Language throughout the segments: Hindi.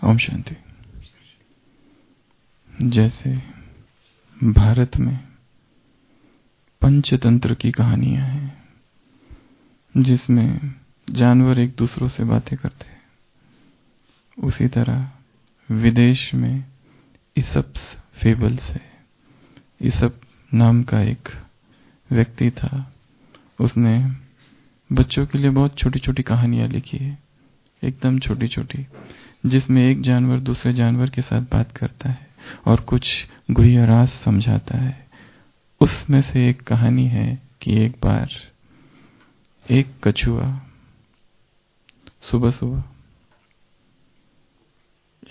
ओम शांति। जैसे भारत में पंचतंत्र की कहानियां हैं जिसमें जानवर एक दूसरों से बातें करते हैं, उसी तरह विदेश में ईसप्स फेबल्स है। ईसप नाम का एक व्यक्ति था, उसने बच्चों के लिए बहुत छोटी छोटी कहानियां लिखी है, एकदम छोटी छोटी, जिसमें एक जानवर दूसरे जानवर के साथ बात करता है और कुछ गुह्य राज समझाता है। उसमें से एक कहानी है कि एक बार एक कछुआ सुबह सुबह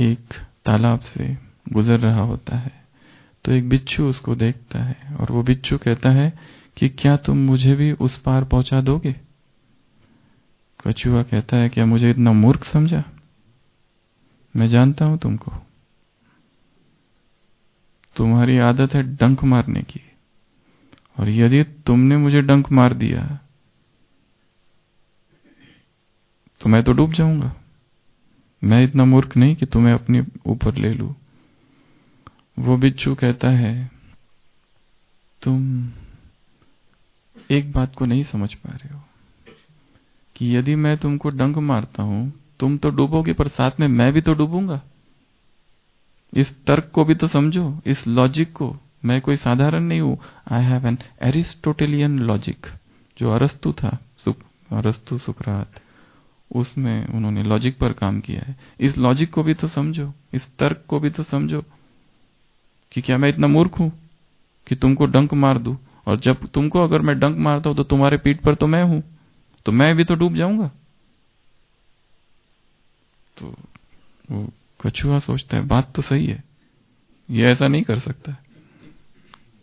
एक तालाब से गुजर रहा होता है, तो एक बिच्छू उसको देखता है और वो बिच्छू कहता है कि क्या तुम मुझे भी उस पार पहुंचा दोगे? कछुआ कहता है, क्या मुझे इतना मूर्ख समझा? मैं जानता हूं तुमको, तुम्हारी आदत है डंक मारने की, और यदि तुमने मुझे डंक मार दिया तो मैं तो डूब जाऊंगा। मैं इतना मूर्ख नहीं कि तुम्हें अपने ऊपर ले लूं। वो बिच्छू कहता है, तुम एक बात को नहीं समझ पा रहे हो कि यदि मैं तुमको डंक मारता हूं, तुम तो डूबोगे, पर साथ में मैं भी तो डूबूंगा। इस तर्क को भी तो समझो, इस लॉजिक को। मैं कोई साधारण नहीं हूं। I have an Aristotelian logic. जो अरस्तु था, अरस्तु सुकरात, उसमें उन्होंने लॉजिक पर काम किया है। इस लॉजिक को भी तो समझो, इस तर्क को भी तो समझो कि क्या मैं इतना मूर्ख हूं कि तुमको डंक मार दूं, और जब तुमको अगर मैं डंक मारता हूं तो तुम्हारे पीठ पर तो मैं हूं, तो मैं भी तो डूब जाऊंगा। तो वो कछुआ सोचता है, बात तो सही है, ये ऐसा नहीं कर सकता,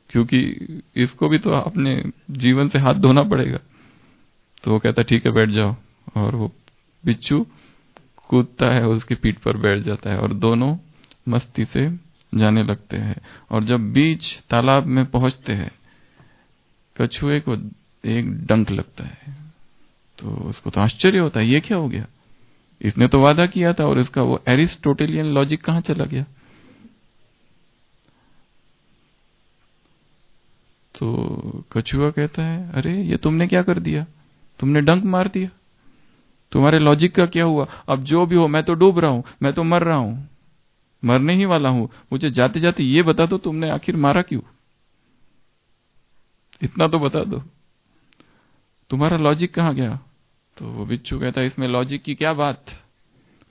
क्योंकि इसको भी तो अपने जीवन से हाथ धोना पड़ेगा। तो वो कहता, ठीक है बैठ जाओ, और वो बिच्छू कूदता है, उसकी पीठ पर बैठ जाता है और दोनों मस्ती से जाने लगते हैं। और जब बीच तालाब में पहुंचते हैं, कछुए को एक डंक लगता है, तो उसको तो आश्चर्य होता है, ये क्या हो गया? इसने तो वादा किया था, और इसका वो एरिस्टोटेलियन लॉजिक कहां चला गया? तो कछुआ कहता है, अरे ये तुमने क्या कर दिया? तुमने डंक मार दिया, तुम्हारे लॉजिक का क्या हुआ? अब जो भी हो, मैं तो डूब रहा हूं, मैं तो मर रहा हूं, मरने ही वाला हूं। मुझे जाते जाते ये बता दो, तुमने आखिर मारा क्यों? इतना तो बता दो, तुम्हारा लॉजिक कहां गया? तो वो बिच्छू कहता है, इसमें लॉजिक की क्या बात?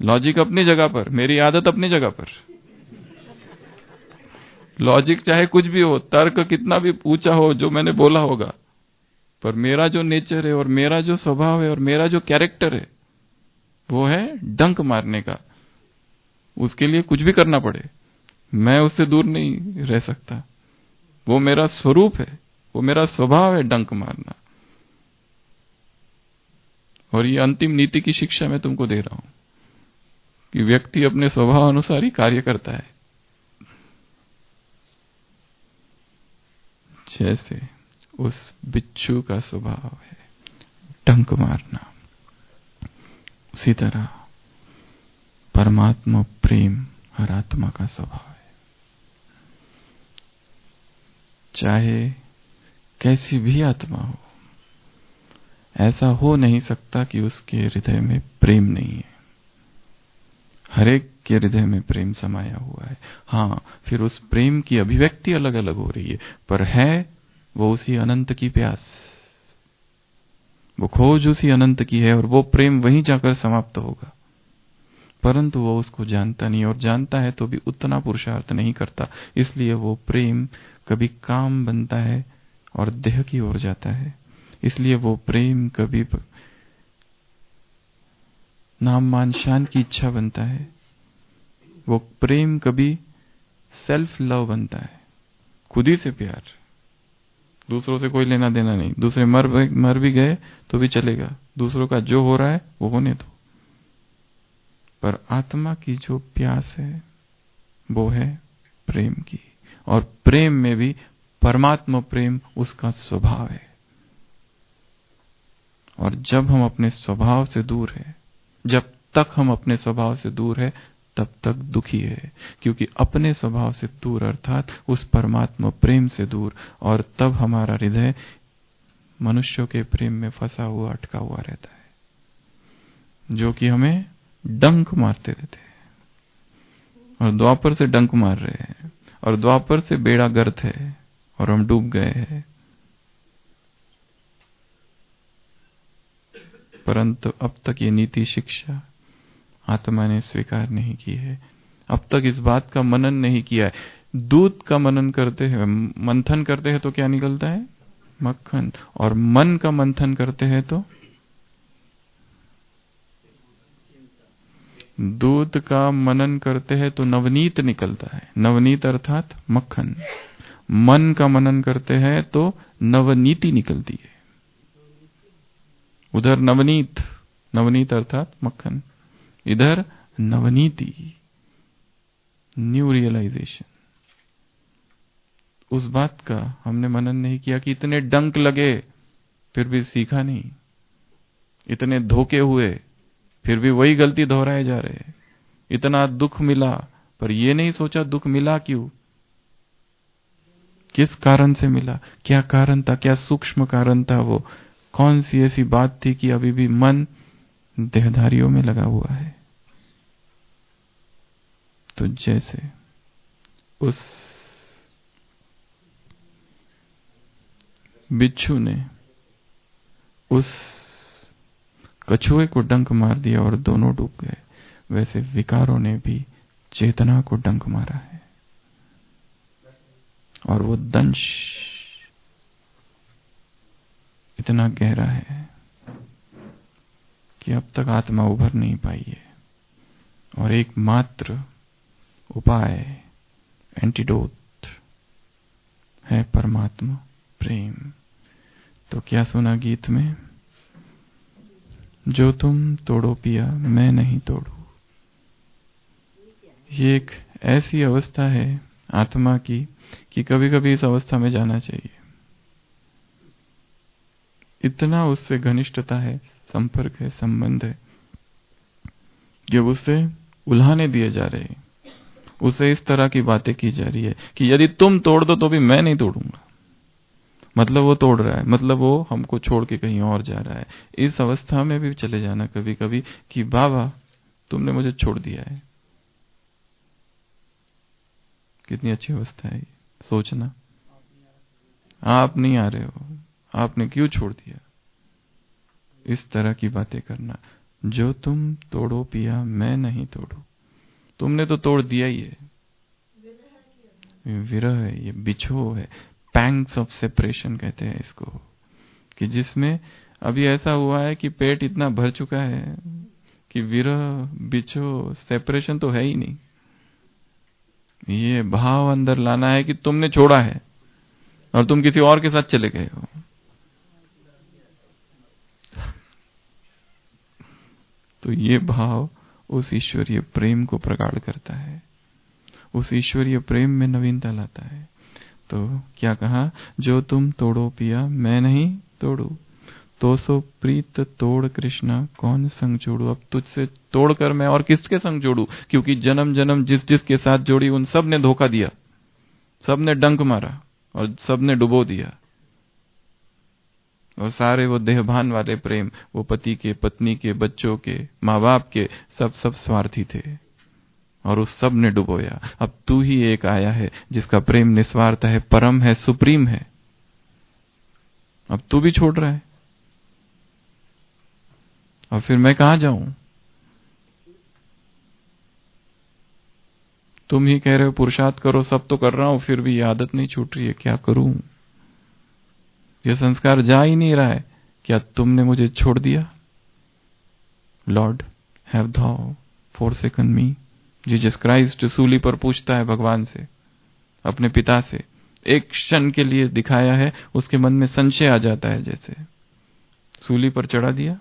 लॉजिक अपनी जगह पर, मेरी आदत अपनी जगह पर। लॉजिक चाहे कुछ भी हो, तर्क कितना भी ऊंचा हो, जो मैंने बोला होगा, पर मेरा जो नेचर है और मेरा जो स्वभाव है और मेरा जो कैरेक्टर है, वो है डंक मारने का। उसके लिए कुछ भी करना पड़े, मैं उससे दूर नहीं रह सकता। वो मेरा स्वरूप है, वो मेरा स्वभाव है डंक मारना। और ये अंतिम नीति की शिक्षा मैं तुमको दे रहा हूं कि व्यक्ति अपने स्वभाव अनुसार ही कार्य करता है। जैसे उस बिच्छू का स्वभाव है डंक मारना, उसी तरह परमात्मा प्रेम हर आत्मा का स्वभाव है। चाहे कैसी भी आत्मा हो, ऐसा हो नहीं सकता कि उसके हृदय में प्रेम नहीं है। हर एक के हृदय में प्रेम समाया हुआ है। हाँ, फिर उस प्रेम की अभिव्यक्ति अलग अलग हो रही है, पर है वो उसी अनंत की प्यास, वो खोज उसी अनंत की है, और वो प्रेम वहीं जाकर समाप्त होगा। परंतु वो उसको जानता नहीं, और जानता है तो भी उतना पुरुषार्थ नहीं करता। इसलिए वो प्रेम कभी काम बनता है और देह की ओर जाता है। इसलिए वो प्रेम कभी नाम मान शान की इच्छा बनता है। वो प्रेम कभी सेल्फ लव बनता है, खुद ही से प्यार, दूसरों से कोई लेना देना नहीं। दूसरे मर भी गए तो भी चलेगा, दूसरों का जो हो रहा है वो होने दो। पर आत्मा की जो प्यास है वो है प्रेम की, और प्रेम में भी परमात्मा प्रेम उसका स्वभाव है। और जब हम अपने स्वभाव से दूर है, जब तक हम अपने स्वभाव से दूर है, तब तक दुखी है, क्योंकि अपने स्वभाव से दूर अर्थात उस परमात्मा प्रेम से दूर। और तब हमारा हृदय मनुष्यों के प्रेम में फंसा हुआ, अटका हुआ रहता है, जो कि हमें डंक मारते रहते हैं। और द्वापर से डंक मार रहे हैं, और द्वापर से बेड़ा गर्क है और हम डूब गए हैं। परंतु अब तक ये नीति शिक्षा आत्मा ने स्वीकार नहीं की है। अब तक इस बात का मनन नहीं किया है। दूध का मनन करते हैं, मंथन करते हैं तो क्या निकलता है? मक्खन। और मन का मंथन करते हैं तो दूध का मनन करते हैं तो नवनीत निकलता है। नवनीत अर्थात मक्खन। मन का मनन करते हैं तो नवनीति निकलती है। उधर नवनीत, नवनीत अर्थात मक्खन, इधर नवनीति, न्यू रियलाइजेशन। उस बात का हमने मनन नहीं किया कि इतने डंक लगे फिर भी सीखा नहीं, इतने धोखे हुए फिर भी वही गलती दोहराए जा रहे, इतना दुख मिला पर ये नहीं सोचा दुख मिला क्यों, किस कारण से मिला, क्या कारण था, क्या सूक्ष्म कारण था, वो कौन सी ऐसी बात थी कि अभी भी मन देहधारियों में लगा हुआ है। तो जैसे उस बिच्छू ने उस कछुए को डंक मार दिया और दोनों डूब गए, वैसे विकारों ने भी चेतना को डंक मारा है। और वो दंश इतना गहरा है कि अब तक आत्मा उभर नहीं पाई है। और एकमात्र उपाय, एंटीडोट है परमात्मा प्रेम। तो क्या सुना गीत में? जो तुम तोड़ो पिया मैं नहीं तोड़ू। ये एक ऐसी अवस्था है आत्मा की कि कभी कभी इस अवस्था में जाना चाहिए। इतना उससे घनिष्ठता है, संपर्क है, संबंध है, जब उससे उल्हाने दिए जा रहे हैं, उसे इस तरह की बातें की जा रही है कि यदि तुम तोड़ दो तो भी मैं नहीं तोड़ूंगा। मतलब वो तोड़ रहा है, मतलब वो हमको छोड़ के कहीं और जा रहा है। इस अवस्था में भी चले जाना कभी कभी कि बाबा तुमने मुझे छोड़ दिया है। कितनी अच्छी अवस्था है, सोचना। आप नहीं आ रहे हो, आपने क्यों छोड़ दिया, इस तरह की बातें करना। जो तुम तोड़ो पिया मैं नहीं तोड़ू। तुमने तो तोड़ दिया ही है। विरह है, ये बिछोह है, पैंग्स ऑफ सेपरेशन कहते हैं इसको, कि जिसमें अभी ऐसा हुआ है कि पेट इतना भर चुका है कि विरह, बिछोह, सेपरेशन तो है ही नहीं। ये भाव अंदर लाना है कि तुमने छोड़ा है और तुम किसी और के साथ चले गए हो। तो ये भाव उस ईश्वरीय प्रेम को प्रगाढ़ करता है, उस ईश्वरीय प्रेम में नवीनता लाता है। तो क्या कहा? जो तुम तोड़ो पिया मैं नहीं तोड़ू, तो सो प्रीत तोड़ कृष्णा कौन संग जोड़ू। अब तुझसे तोड़कर मैं और किसके संग जोड़ू, क्योंकि जन्म जन्म जिस जिसके साथ जोड़ी उन सब ने धोखा दिया, सब ने डंक मारा और सब ने डुबो दिया। और सारे वो देहभान वाले प्रेम, वो पति के, पत्नी के, बच्चों के, माँ बाप के, सब स्वार्थी थे और उस सब ने डुबोया। अब तू ही एक आया है जिसका प्रेम निस्वार्थ है, परम है, सुप्रीम है। अब तू भी छोड़ रहा है और फिर मैं कहां जाऊं? तुम ही कह रहे हो पुरुषार्थ करो, सब तो कर रहा हूं, फिर भी ये आदत नहीं छूट रही है, क्या करूं? ये संस्कार जा ही नहीं रहा है। क्या तुमने मुझे छोड़ दिया? Lord have thou forsaken me? Jesus Christ सूली पर पूछता है भगवान से, अपने पिता से। एक क्षण के लिए दिखाया है, उसके मन में संशय आ जाता है, जैसे सूली पर चढ़ा दिया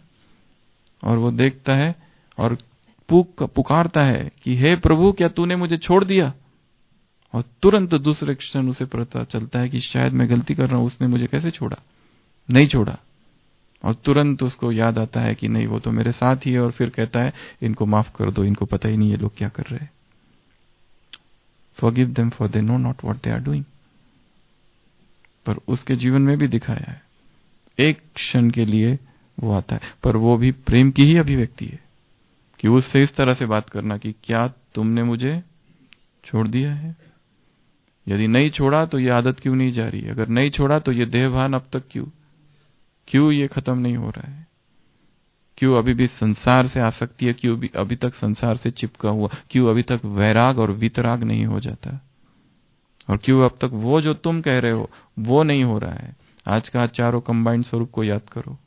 और वो देखता है और पुकारता है कि हे प्रभु क्या तूने मुझे छोड़ दिया? और तुरंत दूसरे क्षण उसे पता चलता है कि शायद मैं गलती कर रहा हूं, उसने मुझे कैसे छोड़ा? नहीं छोड़ा। और तुरंत उसको याद आता है कि नहीं, वो तो मेरे साथ ही है, और फिर कहता है इनको माफ कर दो, इनको पता ही नहीं ये लोग क्या कर रहे हैं। Forgive them for they know not what they are doing। पर उसके जीवन में भी दिखाया है, एक क्षण के लिए वो आता है, पर वो भी प्रेम की ही अभिव्यक्ति है कि उससे इस तरह से बात करना कि क्या तुमने मुझे छोड़ दिया है? यदि नहीं छोड़ा तो ये आदत क्यों नहीं जा रही? अगर नहीं छोड़ा तो ये देहभान अब तक क्यों ये खत्म नहीं हो रहा है? क्यों अभी भी संसार से आसक्ति है? क्यों अभी तक संसार से चिपका हुआ? क्यों अभी तक वैराग और वितराग नहीं हो जाता? और क्यों अब तक वो जो तुम कह रहे हो वो नहीं हो रहा है? आज का चारों कंबाइंड स्वरूप को याद करो,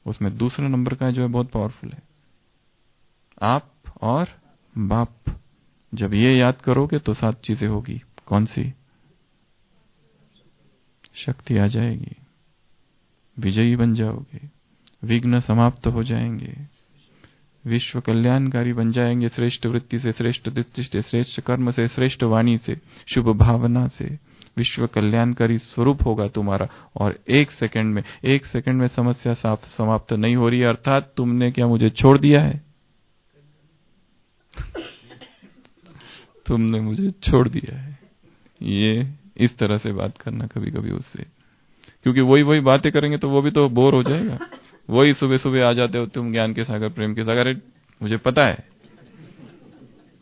उसमें दूसरा नंबर का जो है बहुत पावरफुल है, आप और बाप। जब ये याद करोगे तो 7 चीजें होगी। कौन सी? शक्ति आ जाएगी, विजयी बन जाओगे, विघ्न समाप्त हो जाएंगे, विश्व कल्याणकारी बन जाएंगे, श्रेष्ठ वृत्ति से, श्रेष्ठ दृष्टि से, श्रेष्ठ कर्म से, श्रेष्ठ वाणी से, शुभ भावना से विश्व कल्याणकारी स्वरूप होगा तुम्हारा। और एक सेकंड में समस्या समाप्त नहीं हो रही है, अर्थात तुमने क्या मुझे छोड़ दिया है? तुमने मुझे छोड़ दिया है। ये इस तरह से बात करना कभी कभी उससे, क्योंकि वही बातें करेंगे तो वो भी तो बोर हो जाएगा। वही सुबह सुबह आ जाते हो तुम ज्ञान के सागर, प्रेम के सागर, मुझे पता है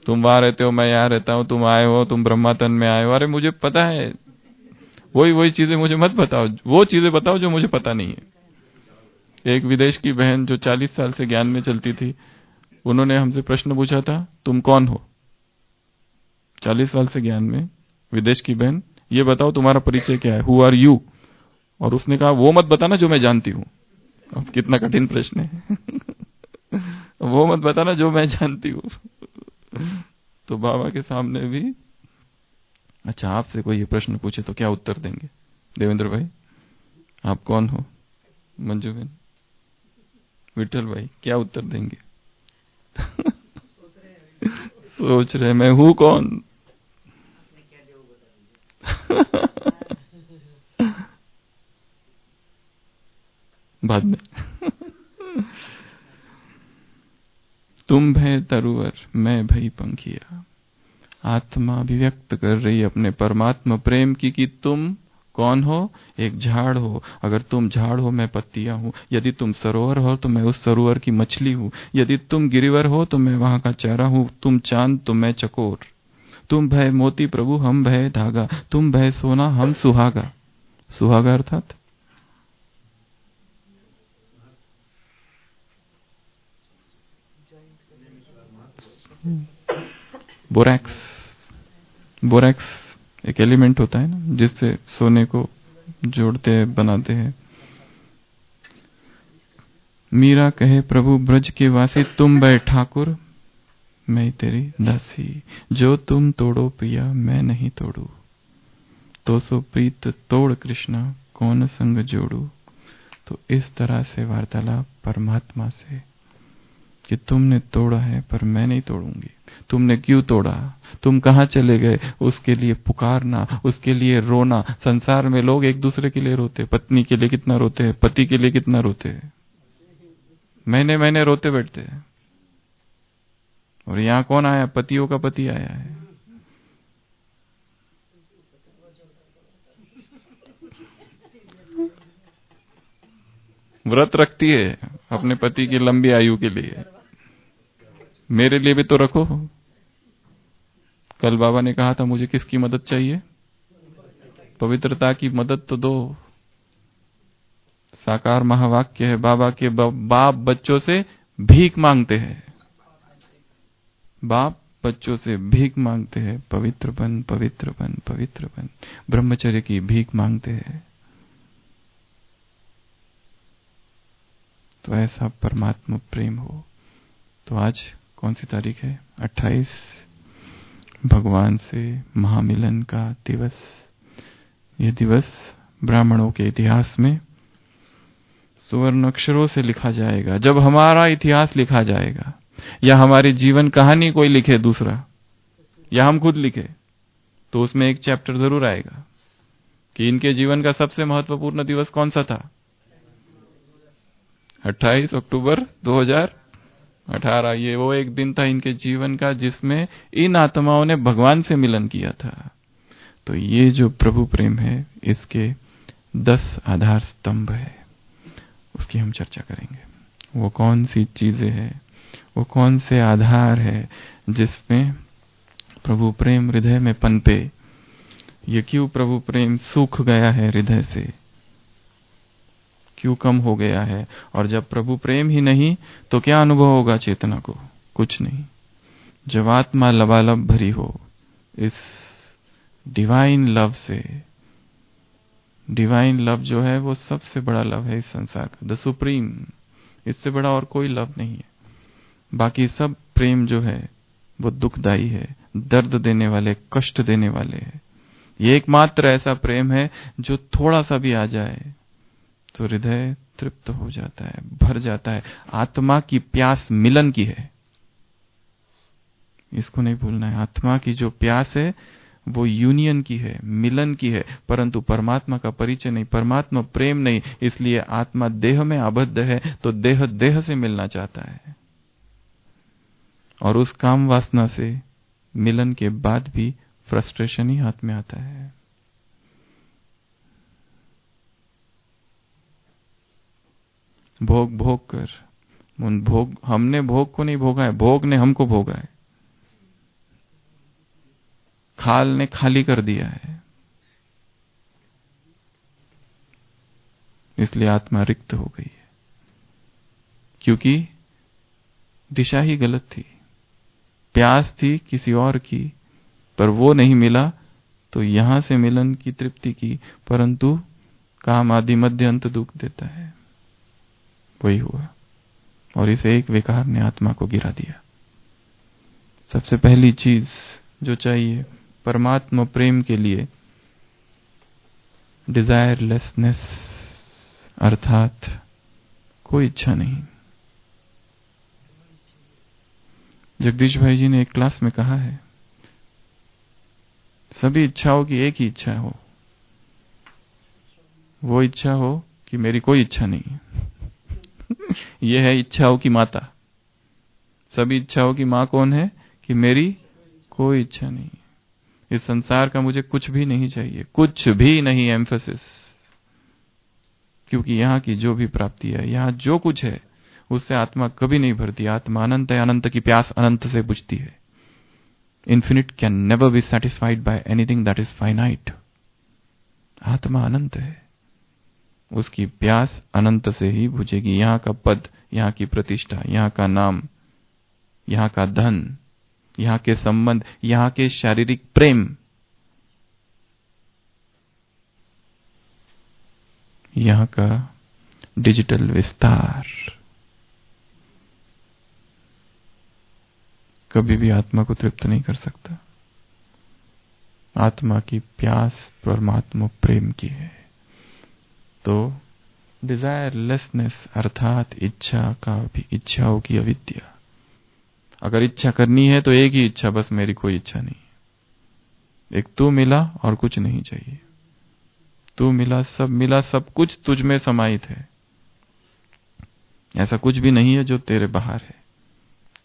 तुम वहां रहते हो, मैं यहाँ रहता हूं, तुम आए हो, तुम ब्रह्मातन में आए हो, अरे मुझे पता है। वही चीजें मुझे मत बताओ, वो चीजें बताओ जो मुझे पता नहीं है। एक विदेश की बहन जो 40 साल से ज्ञान में चलती थी, उन्होंने हमसे प्रश्न पूछा था, तुम कौन हो? 40 साल से ज्ञान में विदेश की बहन, ये बताओ तुम्हारा परिचय क्या है, हु आर यू? और उसने कहा वो मत बताना जो मैं जानती हूं। अब कितना कठिन प्रश्न है। वो मत बताना जो मैं जानती हूं। तो बाबा के सामने भी, अच्छा आपसे कोई ये प्रश्न पूछे तो क्या उत्तर देंगे? देवेंद्र भाई आप कौन हो? मंजू बहन, विठल भाई क्या उत्तर देंगे? सोच रहे मैं हूं कौन? बाद में तुम भय तरुवर, मैं भई पंखिया। आत्मा अभिव्यक्त कर रही अपने परमात्मा प्रेम की कि तुम कौन हो? एक झाड़ हो। अगर तुम झाड़ हो, मैं पत्तियां हूं। यदि तुम सरोवर हो तो मैं उस सरोवर की मछली हूं। यदि तुम गिरिवर हो तो मैं वहां का चारा हूं। तुम चांद तो मैं चकोर। तुम भय मोती प्रभु, हम भय धागा। तुम भय सोना, हम सुहागा। सुहागा अर्थात बोरैक्स एक एलिमेंट होता है ना, जिससे सोने को जोड़ते हैं, बनाते हैं। मीरा कहे प्रभु ब्रज के वासी, तुम भय ठाकुर, मैं तेरी दासी। जो तुम तोड़ो पिया, मैं नहीं तोड़ू। तो सो प्रीत तोड़ कृष्णा, कौन संग जोड़ू। तो इस तरह से वार्तालाप परमात्मा से कि तुमने तोड़ा है पर मैं नहीं तोड़ूंगी। तुमने क्यों तोड़ा? तुम कहां चले गए? उसके लिए पुकारना, उसके लिए रोना। संसार में लोग एक दूसरे के लिए रोते, पत्नी के लिए कितना रोते हैं, पति के लिए कितना रोते हैं, महीने महीने रोते बैठते हैं। और यहां कौन आया? पतियों का पति आया है। व्रत रखती है अपने पति की लंबी आयु के लिए, मेरे लिए भी तो रखो। कल बाबा ने कहा था मुझे किसकी मदद चाहिए? पवित्रता की मदद तो दो। साकार महावाक्य है बाबा के, बाप बच्चों से भीख मांगते हैं। बाप बच्चों से भीख मांगते हैं, पवित्र बन, पवित्र बन, पवित्र बन। ब्रह्मचर्य की भीख मांगते हैं। तो ऐसा परमात्मा प्रेम हो। तो आज कौन सी तारीख है? 28। भगवान से महामिलन का दिवस। यह दिवस ब्राह्मणों के इतिहास में सुवर्ण अक्षरों से लिखा जाएगा। जब हमारा इतिहास लिखा जाएगा, या हमारी जीवन कहानी कोई लिखे दूसरा, या हम खुद लिखे, तो उसमें एक चैप्टर जरूर आएगा कि इनके जीवन का सबसे महत्वपूर्ण दिवस कौन सा था। 28 अक्टूबर 2018, ये वो एक दिन था इनके जीवन का जिसमें इन आत्माओं ने भगवान से मिलन किया था। तो ये जो प्रभु प्रेम है, इसके 10 आधार स्तंभ है, उसकी हम चर्चा करेंगे। वो कौन सी चीजें हैं, वो कौन से आधार है जिसमें प्रभु प्रेम हृदय में पनपे। ये क्यों प्रभु प्रेम सूख गया है हृदय से, क्यों कम हो गया है। और जब प्रभु प्रेम ही नहीं तो क्या अनुभव होगा चेतना को? कुछ नहीं। जब आत्मा लबालब भरी हो इस डिवाइन लव से, डिवाइन लव जो है वो सबसे बड़ा लव है इस संसार का, द सुप्रीम, इससे बड़ा और कोई लव नहीं है। बाकी सब प्रेम जो है वो दुखदाई है, दर्द देने वाले, कष्ट देने वाले है। ये एकमात्र ऐसा प्रेम है जो थोड़ा सा भी आ जाए तो हृदय तृप्त हो जाता है, भर जाता है। आत्मा की प्यास मिलन की है, इसको नहीं भूलना है। आत्मा की जो प्यास है वो यूनियन की है, मिलन की है, परंतु परमात्मा का परिचय नहीं, परमात्मा प्रेम नहीं। इसलिए आत्मा देह में आबद्ध है तो देह देह से मिलना चाहता है, और उस काम वासना से मिलन के बाद भी फ्रस्ट्रेशन ही हाथ में आता है। भोग भोग कर, उन भोग, हमने भोग को नहीं भोगा है, भोग ने हमको भोगा है। खाल ने खाली कर दिया है, इसलिए आत्मा रिक्त हो गई है, क्योंकि दिशा ही गलत थी। प्यास थी किसी और की, पर वो नहीं मिला तो यहां से मिलन की तृप्ति की, परंतु काम आदि मध्य अंत दुख देता है। वही हुआ, और इस एक विकार ने आत्मा को गिरा दिया। सबसे पहली चीज जो चाहिए परमात्मा प्रेम के लिए, डिजायरलेसनेस, अर्थात कोई इच्छा नहीं। जगदीश भाई जी ने एक क्लास में कहा है, सभी इच्छाओं की एक ही इच्छा हो, वो इच्छा हो कि मेरी कोई इच्छा नहीं है। यह है इच्छाओं की माता। सभी इच्छाओं की मां कौन है? कि मेरी कोई इच्छा नहीं, इस संसार का मुझे कुछ भी नहीं चाहिए, कुछ भी नहीं, एम्फेसिस। क्योंकि यहां की जो भी प्राप्ति है, यहां जो कुछ है, उससे आत्मा कभी नहीं भरती। आत्मा अनंत है, अनंत की प्यास अनंत से बुझती है। Infinite can never be satisfied by anything that is finite. आत्मा अनंत है, उसकी प्यास अनंत से ही बुझेगी। यहां का पद, यहां की प्रतिष्ठा, यहां का नाम, यहां का धन, यहां के संबंध, यहां के शारीरिक प्रेम, यहां का डिजिटल विस्तार कभी भी आत्मा को तृप्त नहीं कर सकता। आत्मा की प्यास परमात्मा प्रेम की है। तो डिजायरलेसनेस अर्थात इच्छा का भी, इच्छाओं की अविद्या। अगर इच्छा करनी है तो एक ही इच्छा, बस मेरी कोई इच्छा नहीं। एक तू मिला और कुछ नहीं चाहिए। तू मिला, सब कुछ तुझ में समाहित है। ऐसा कुछ भी नहीं है जो तेरे बाहर है।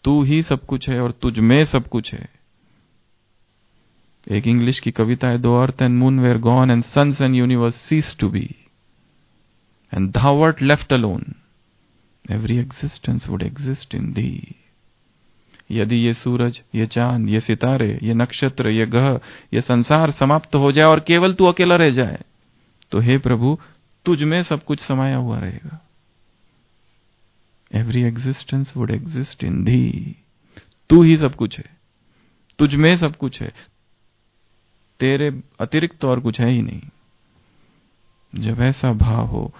तू ही सब कुछ है और तुझ में सब कुछ है। एक इंग्लिश की कविता है, though earth and moon were gone and suns and universe cease to be and thou art left alone, every existence would exist in thee। यदि ये सूरज, ये चांद, ये सितारे, ये नक्षत्र, ये ग्रह, ये संसार समाप्त हो जाए और केवल तू अकेला रह जाए, तो हे प्रभु तुझ में सब कुछ समाया हुआ रहेगा। Every existence would exist in thee. तू ही सब कुछ है, तुझ में सब कुछ है, तेरे अतिरिक्त और कुछ है ही नहीं। जब ऐसा भाव हो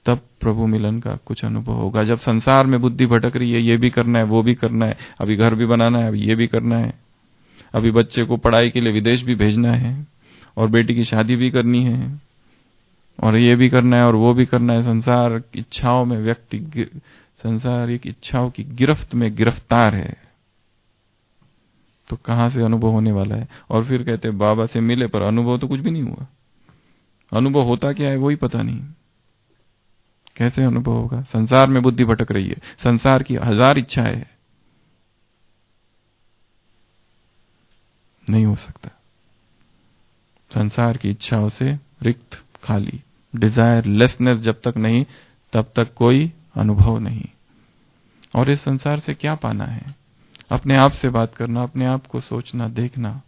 तब प्रभु मिलन का कुछ अनुभव होगा। जब संसार में बुद्धि भटक रही है, ये भी करना है, वो भी करना है, अभी घर भी बनाना है, अभी ये भी करना है, अभी बच्चे को पढ़ाई के लिए विदेश भी भेजना है, और बेटी की शादी भी करनी है, और ये भी करना है और वो भी करना है। संसार इच्छाओं में व्यक्ति, संसारिक इच्छाओं की गिरफ्त में गिरफ्तार है, तो कहां से अनुभव होने वाला है? और फिर कहते बाबा से मिले पर अनुभव तो कुछ भी नहीं हुआ। अनुभव होता क्या है वही पता नहीं। कैसे अनुभव होगा? संसार में बुद्धि भटक रही है, संसार की 1000 इच्छाएं है, नहीं हो सकता। संसार की इच्छाओं से रिक्त, खाली, डिजायर लेसनेस जब तक नहीं, तब तक कोई अनुभव नहीं। और इस संसार से क्या पाना है? अपने आप से बात करना, अपने आप को सोचना, देखना,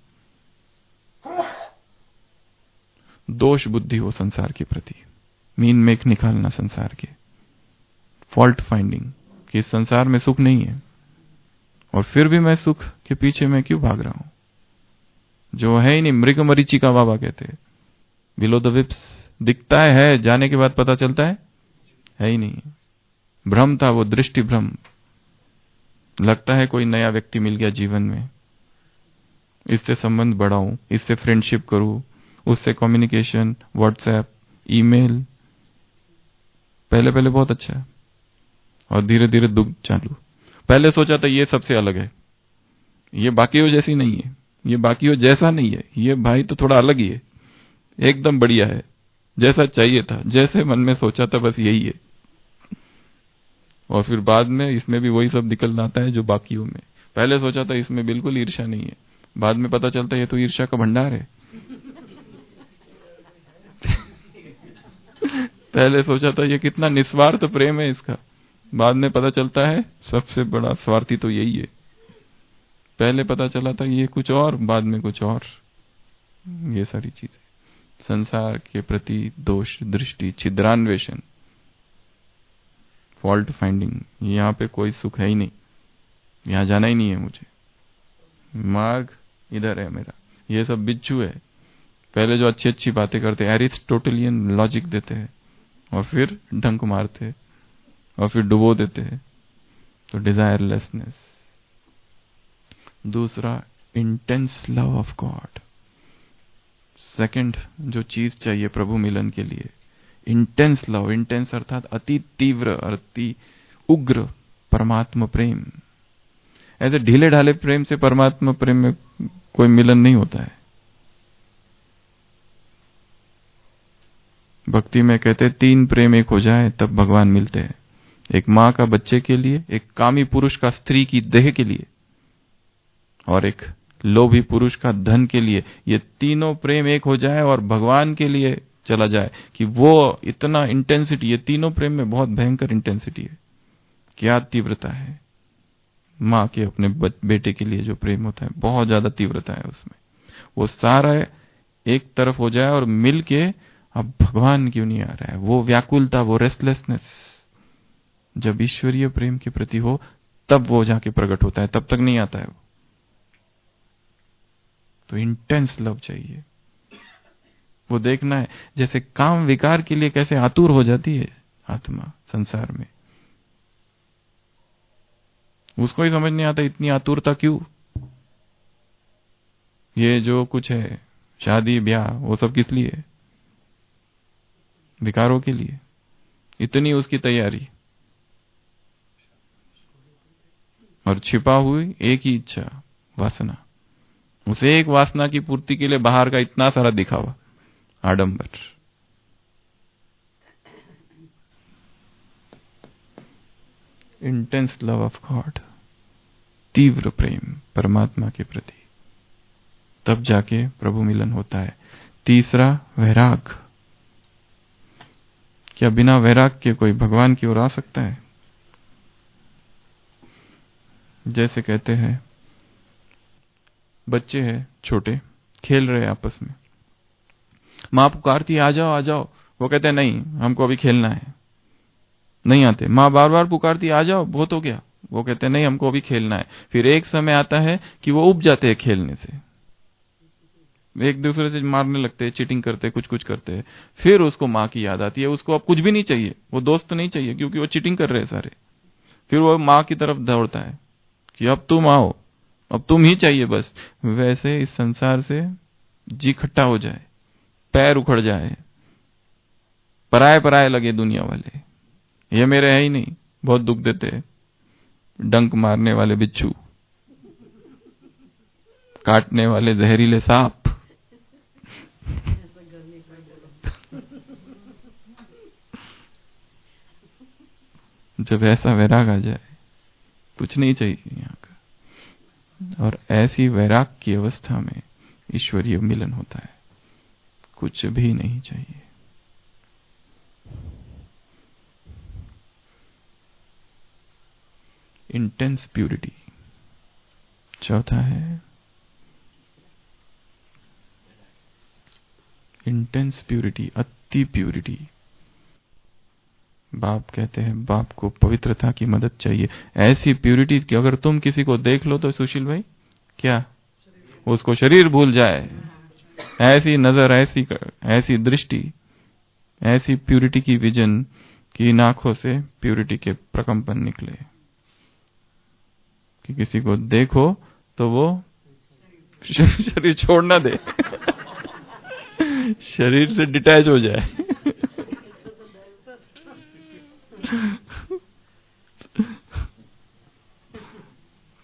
दोष बुद्धि हो संसार के प्रति, मीन मेक निकालना संसार के, फॉल्ट फाइंडिंग कि इस संसार में सुख नहीं है और फिर भी मैं सुख के पीछे मैं क्यों भाग रहा हूं, जो है ही नहीं। मृग मरीचि का बाबा कहते हैं, बिलो द विप्स, दिखता है, जाने के बाद पता चलता है ही नहीं। भ्रम था वो, दृष्टि भ्रम। लगता है कोई नया व्यक्ति मिल गया जीवन में, इससे संबंध बढ़ाऊं, इससे फ्रेंडशिप करूं, उससे कम्युनिकेशन, व्हाट्सएप, ईमेल, पहले पहले बहुत अच्छा है और धीरे धीरे दुख चालू। पहले सोचा था ये सबसे अलग है, ये बाकियों जैसी नहीं है, ये बाकियों जैसा नहीं है, ये भाई तो थोड़ा अलग ही है, एकदम बढ़िया है, जैसा चाहिए था, जैसे मन में सोचा था बस यही है। और फिर बाद में इसमें भी वही सब निकल आता है जो बाकियों में। पहले सोचा था इसमें बिल्कुल ईर्ष्या नहीं है, बाद में पता चलता है ये तो ईर्ष्या का भंडार है। पहले सोचा था ये कितना निस्वार्थ प्रेम है इसका, बाद में पता चलता है सबसे बड़ा स्वार्थी तो यही है। पहले पता चला था ये कुछ और, बाद में कुछ और। ये सारी चीजें संसार के प्रति दोष दृष्टि, छिद्रान्वेषण, फॉल्ट फाइंडिंग, यहां पे कोई सुख है ही नहीं, यहां जाना ही नहीं है मुझे, मार्ग इधर है मेरा। ये सब बिच्छू है। पहले जो अच्छी अच्छी बातें करते, एरिस्टोटेलियन लॉजिक देते हैं और फिर डंक मारते और फिर डुबो देते हैं। तो डिजायरलेसनेस। दूसरा, intense love of God. Second जो चीज चाहिए प्रभु मिलन के लिए, इंटेंस लव। इंटेंस अर्थात अति तीव्र, अति उग्र परमात्मा प्रेम। ऐसे ढीले ढाले प्रेम से परमात्मा प्रेम में कोई मिलन नहीं होता है। भक्ति में कहते 3 प्रेम एक हो जाए तब भगवान मिलते हैं। एक मां का बच्चे के लिए, एक कामी पुरुष का स्त्री की देह के लिए, और एक लोभी पुरुष का धन के लिए। ये तीनों प्रेम एक हो जाए और भगवान के लिए चला जाए कि वो इतना इंटेंसिटी, ये तीनों प्रेम में बहुत भयंकर इंटेंसिटी है। क्या तीव्रता है मां के अपने बेटे के लिए जो प्रेम होता है, बहुत ज्यादा तीव्रता है उसमें। वो सारा एक तरफ हो जाए और मिल के अब भगवान क्यों नहीं आ रहा है, वो व्याकुलता, वो रेस्टलेसनेस जब ईश्वरीय प्रेम के प्रति हो तब वो जाके प्रकट होता है, तब तक नहीं आता है वो। तो इंटेंस लव चाहिए। वो देखना है जैसे काम विकार के लिए कैसे आतुर हो जाती है आत्मा संसार में, उसको ही समझ नहीं आता इतनी आतुरता क्यों। ये जो कुछ है शादी ब्याह, वो सब किस लिए? विकारों के लिए। इतनी उसकी तैयारी, और छिपा हुई एक ही इच्छा, वासना। उसे एक वासना की पूर्ति के लिए बाहर का इतना सारा दिखावा, आडंबर। इंटेंस लव ऑफ गॉड, तीव्र प्रेम परमात्मा के प्रति, तब जाके प्रभु मिलन होता है। तीसरा, वैराग। क्या बिना वैराग के कोई भगवान की ओर आ सकता है? जैसे कहते हैं बच्चे हैं छोटे, खेल रहे आपस में, मां पुकारती आ जाओ आ जाओ, वो कहते हैं नहीं हमको अभी खेलना है, नहीं आते। मां बार बार पुकारती आ जाओ बहुत हो गया, वो कहते हैं नहीं हमको अभी खेलना है। फिर एक समय आता है कि वो उब जाते हैं खेलने से, एक दूसरे से मारने लगते हैं, चीटिंग करते हैं, कुछ कुछ करते हैं। फिर उसको मां की याद आती है, उसको अब कुछ भी नहीं चाहिए, वो दोस्त नहीं चाहिए क्योंकि वो चीटिंग कर रहे हैं सारे। फिर वो मां की तरफ दौड़ता है कि अब तुम आओ, अब तुम ही चाहिए बस। वैसे इस संसार से जी खट्टा हो जाए, पैर उखड़ जाए, पराए पराए लगे दुनिया वाले, ये मेरे है ही नहीं, बहुत दुख देते हैं। डंक मारने वाले बिच्छू, काटने वाले जहरीले सांप, जब ऐसा वैराग आ जाए, कुछ नहीं चाहिए यहाँ का। और ऐसी वैराग की अवस्था में ईश्वरीय मिलन होता है, कुछ भी नहीं चाहिए। Intense purity. चौथा है इंटेंस प्यूरिटी, अति प्यूरिटी। बाप कहते हैं बाप को पवित्रता की मदद चाहिए, ऐसी प्यूरिटी कि अगर तुम किसी को देख लो तो सुशील भाई क्या उसको शरीर भूल जाए, ऐसी नजर, ऐसी दृष्टि, ऐसी प्यूरिटी की विजन कि इन आंखों से प्यूरिटी के प्रकंपन निकले, कि किसी को देखो तो वो शरीर छोड़ ना दे, शरीर से डिटैच हो जाए।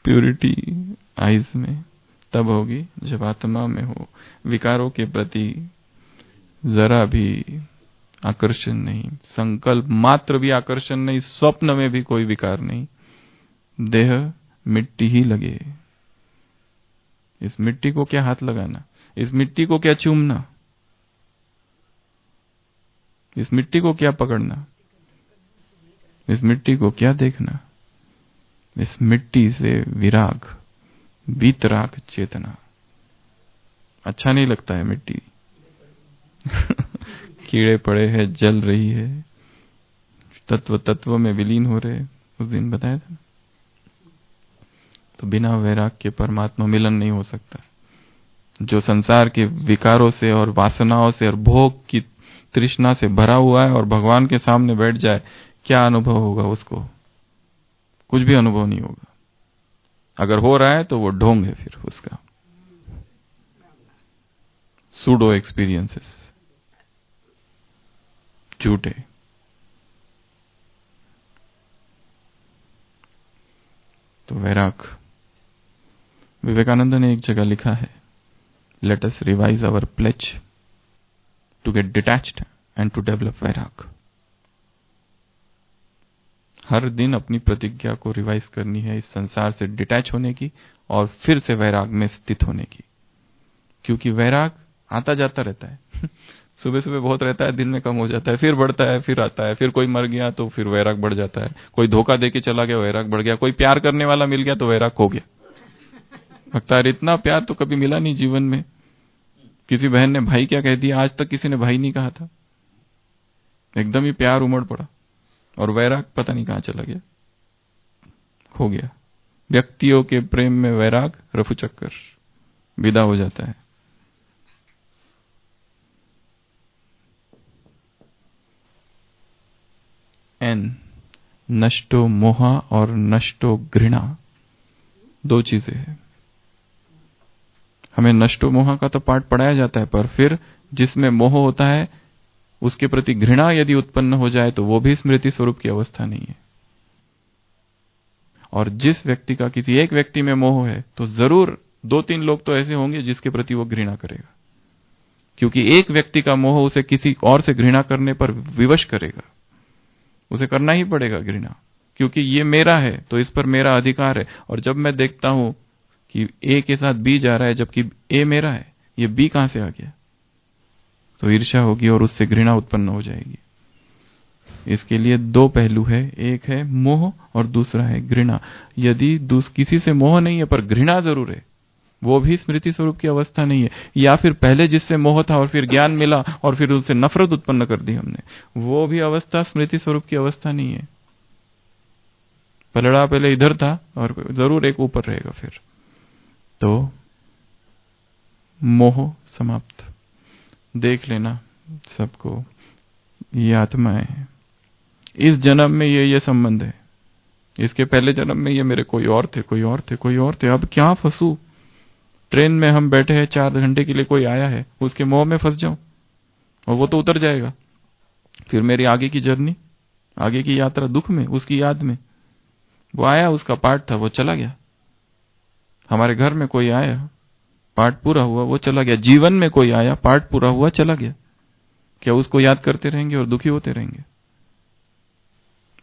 प्यूरिटी आइज में तब होगी जब आत्मा में हो विकारों के प्रति जरा भी आकर्षण नहीं, संकल्प मात्र भी आकर्षण नहीं, स्वप्न में भी कोई विकार नहीं, देह मिट्टी ही लगे। इस मिट्टी को क्या हाथ लगाना, इस मिट्टी को क्या चूमना, इस मिट्टी को क्या पकड़ना, इस मिट्टी को क्या देखना, इस मिट्टी से विराग, वीतराग चेतना। अच्छा नहीं लगता है मिट्टी। कीड़े पड़े हैं, जल रही है, तत्व तत्व में विलीन हो रहे, उस दिन बताया था। तो बिना वैराग के परमात्मा मिलन नहीं हो सकता। जो संसार के विकारों से और वासनाओं से और भोग की तृष्णा से भरा हुआ है और भगवान के सामने बैठ जाए, क्या अनुभव होगा उसको? कुछ भी अनुभव नहीं होगा। अगर हो रहा है तो वो ढोंग है फिर उसका, सूडो एक्सपीरियंसेस, झूठे। तो वैराग, विवेकानंद ने एक जगह लिखा है, let us revise our pledge to get detached and to develop vairag. हर दिन अपनी प्रतिज्ञा को रिवाइज करनी है, इस संसार से डिटैच होने की और फिर से वैराग में स्थित होने की। क्योंकि वैराग आता जाता रहता है। सुबह सुबह बहुत रहता है, दिन में कम हो जाता है, फिर बढ़ता है, फिर आता है, फिर कोई मर गया तो फिर वैराग बढ़ जाता है, कोई धोखा देके चला गया वैराग बढ़ गया, कोई प्यार करने वाला मिल गया तो वैराग खो गया। लगता है इतना प्यार तो कभी मिला नहीं जीवन में। किसी बहन ने भाई क्या कह दिया, आज तक किसी ने भाई नहीं कहा था, एकदम ही प्यार उमड़ पड़ा और वैराग पता नहीं कहां चला गया, खो गया। व्यक्तियों के प्रेम में वैराग रफू चक्कर विदा हो जाता है। एन, नष्टो मोह और नष्टो घृणा, दो चीजें हैं। हमें नष्टो मोह का तो पाठ पढ़ाया जाता है, पर फिर जिसमें मोह होता है उसके प्रति घृणा यदि उत्पन्न हो जाए तो वो भी स्मृति स्वरूप की अवस्था नहीं है। और जिस व्यक्ति का किसी एक व्यक्ति में मोह है तो जरूर दो तीन लोग तो ऐसे होंगे जिसके प्रति वो घृणा करेगा, क्योंकि एक व्यक्ति का मोह उसे किसी और से घृणा करने पर विवश करेगा। उसे करना ही पड़ेगा घृणा, क्योंकि ये मेरा है तो इस पर मेरा अधिकार है। और जब मैं देखता हूं कि ए के साथ बी जा रहा है जबकि ए मेरा है, ये बी कहां से आ गया, तो ईर्ष्या होगी और उससे घृणा उत्पन्न हो जाएगी। इसके लिए दो पहलू है, एक है मोह और दूसरा है घृणा। यदि किसी से मोह नहीं है पर घृणा जरूर है, वो भी स्मृति स्वरूप की अवस्था नहीं है। या फिर पहले जिससे मोह था और फिर ज्ञान मिला और फिर उससे नफरत उत्पन्न कर दी हमने, वो भी अवस्था स्मृति स्वरूप की अवस्था नहीं है। पलड़ा पहले इधर था और जरूर एक ऊपर रहेगा फिर। तो मोह समाप्त। देख लेना सबको, ये आत्माएं हैं, इस जन्म में ये संबंध है, इसके पहले जन्म में ये मेरे कोई और थे, कोई और थे, कोई और थे। अब क्या फंसू? ट्रेन में हम बैठे हैं, 4 घंटे के लिए कोई आया है, उसके मोह में फंस जाऊं और वो तो उतर जाएगा। फिर मेरी आगे की जर्नी, आगे की यात्रा दुख में, उसकी याद में। वो आया, उसका पार्ट था, वो चला गया। हमारे घर में कोई आया, पार्ट पूरा हुआ, वो चला गया। जीवन में कोई आया, पार्ट पूरा हुआ, चला गया। क्या उसको याद करते रहेंगे और दुखी होते रहेंगे?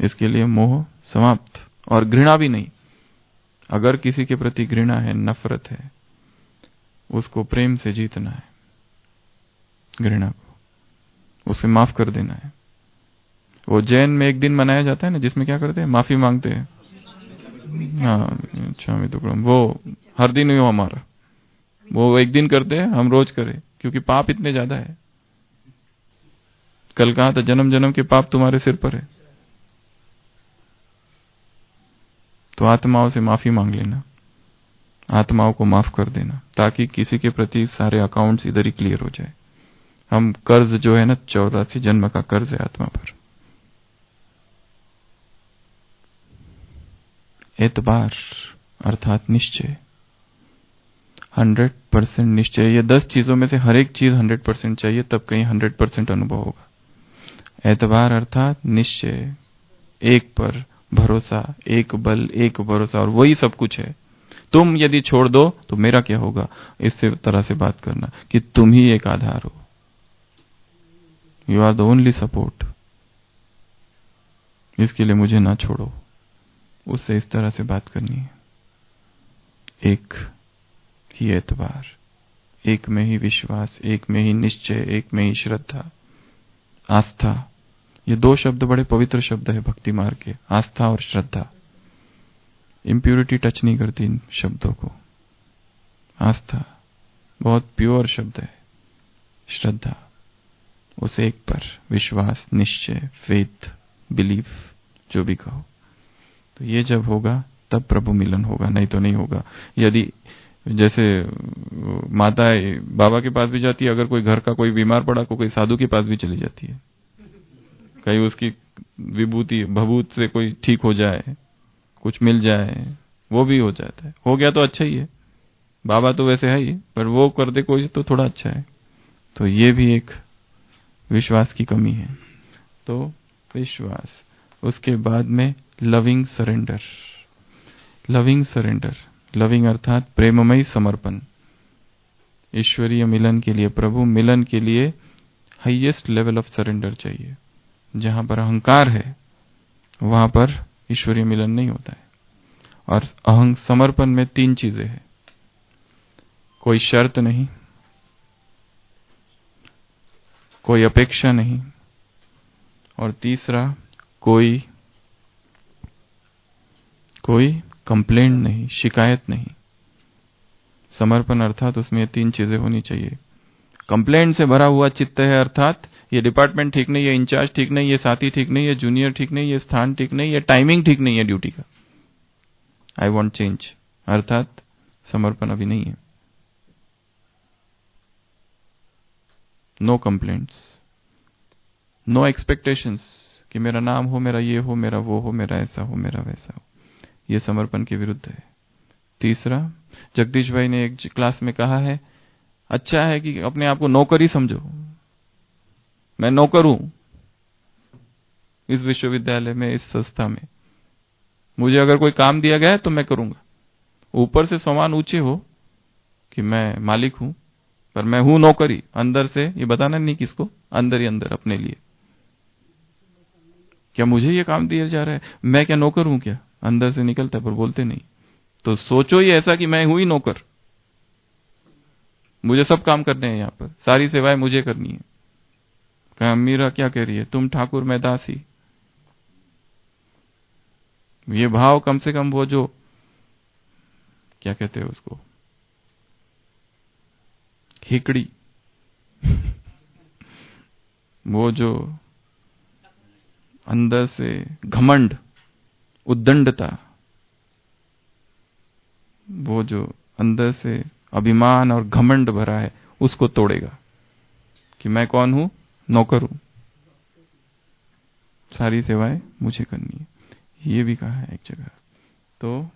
इसके लिए मोह समाप्त, और घृणा भी नहीं। अगर किसी के प्रति घृणा है, नफरत है, उसको प्रेम से जीतना है, घृणा को, उसे माफ कर देना है। वो जैन में एक दिन मनाया जाता है ना, जिसमें क्या करते हैं, माफी मांगते हैं। हाँ, क्षमा तो वो हर दिन ही हो हमारा, वो एक दिन करते हैं, हम रोज करें, क्योंकि पाप इतने ज्यादा है। कल कहा था, जन्म जन्म के पाप तुम्हारे सिर पर है। तो आत्माओं से माफी मांग लेना, आत्माओं को माफ कर देना, ताकि किसी के प्रति सारे अकाउंट्स इधर ही क्लियर हो जाए। हम कर्ज जो है ना, 84 जन्म का कर्ज है आत्मा पर। एतबार अर्थात निश्चय, 100% निश्चय। ये 10 चीजों में से हर एक चीज 100% चाहिए, तब कहीं 100% अनुभव होगा। एतबार अर्थात निश्चय, एक पर भरोसा, एक बल, एक भरोसा, और वही सब कुछ है। तुम यदि छोड़ दो तो मेरा क्या होगा, इससे तरह से बात करना कि तुम ही एक आधार हो, you are the only support, इसके लिए मुझे ना छोड़ो, उससे इस तरह से बात करनी है। एक ही एतबार, एक में ही विश्वास, एक में ही निश्चय, एक में ही श्रद्धा, आस्था। ये 2 शब्द बड़े पवित्र शब्द है भक्ति मार्ग के, आस्था और श्रद्धा। इम्प्यूरिटी टच नहीं करती इन शब्दों को। आस्था बहुत प्योर शब्द है, श्रद्धा उस एक पर, विश्वास, निश्चय, फेथ, बिलीफ, जो भी कहो। तो ये जब होगा तब प्रभु मिलन होगा, नहीं तो नहीं होगा। यदि जैसे माता बाबा के पास भी जाती है, अगर कोई घर का कोई बीमार पड़ा को कोई साधु के पास भी चली जाती है, कहीं उसकी विभूति भभूत से कोई ठीक हो जाए, कुछ मिल जाए, वो भी हो जाता है। हो गया तो अच्छा ही है, बाबा तो वैसे है ही, पर वो कर दे कोई तो थोड़ा अच्छा है। तो ये भी एक विश्वास की कमी है। तो विश्वास, उसके बाद में loving surrender. Loving surrender, loving अर्थात प्रेममय समर्पण। ईश्वरीय मिलन के लिए, प्रभु मिलन के लिए हाईएस्ट लेवल ऑफ सरेंडर चाहिए। जहां पर अहंकार है वहां पर ईश्वरीय मिलन नहीं होता है। और समर्पण में 3 चीजें हैं, कोई शर्त नहीं, कोई अपेक्षा नहीं, और तीसरा कोई कंप्लेंट नहीं, शिकायत नहीं। समर्पण अर्थात उसमें 3 चीजें होनी चाहिए। कंप्लेंट से भरा हुआ चित्त है, अर्थात ये डिपार्टमेंट ठीक नहीं है, इंचार्ज ठीक नहीं है, साथी ठीक नहीं है, जूनियर ठीक नहीं है, स्थान ठीक नहीं है, टाइमिंग ठीक नहीं है ड्यूटी का, आई वांट चेंज, अर्थात समर्पण अभी नहीं है। नो कंप्लेंट्स, नो एक्सपेक्टेशंस कि मेरा नाम हो, मेरा ये हो, मेरा वो हो, मेरा ऐसा हो, मेरा वैसा हो, ये समर्पण के विरुद्ध है। तीसरा, जगदीश भाई ने एक क्लास में कहा है, अच्छा है कि अपने आप को नौकर ही समझो। मैं नौकर हूं इस विश्वविद्यालय में, इस संस्था में, मुझे अगर कोई काम दिया गया है तो मैं करूंगा। ऊपर से समान ऊंचे हो कि मैं मालिक हूं, पर मैं हूं नौकर ही अंदर से। ये बताना नहीं किसको, अंदर ही अंदर अपने लिए, क्या मुझे ये काम दिया जा रहा है, मैं क्या नौकर हूं क्या, अंदर से निकलता है पर बोलते नहीं। तो सोचो ही ऐसा कि मैं हूं ही नौकर, मुझे सब काम करने हैं, यहां पर सारी सेवाएं मुझे करनी है। कहा मीरा क्या कह रही है, तुम ठाकुर मैं दासी। ये भाव कम से कम वो जो क्या कहते हैं उसको, हिकड़ी, वो जो अंदर से घमंड, उद्दंडता, वो जो अंदर से अभिमान और घमंड भरा है, उसको तोड़ेगा कि मैं कौन हूं, नौकर हूं, सारी सेवाएं मुझे करनी है। ये भी कहा है एक जगह। तो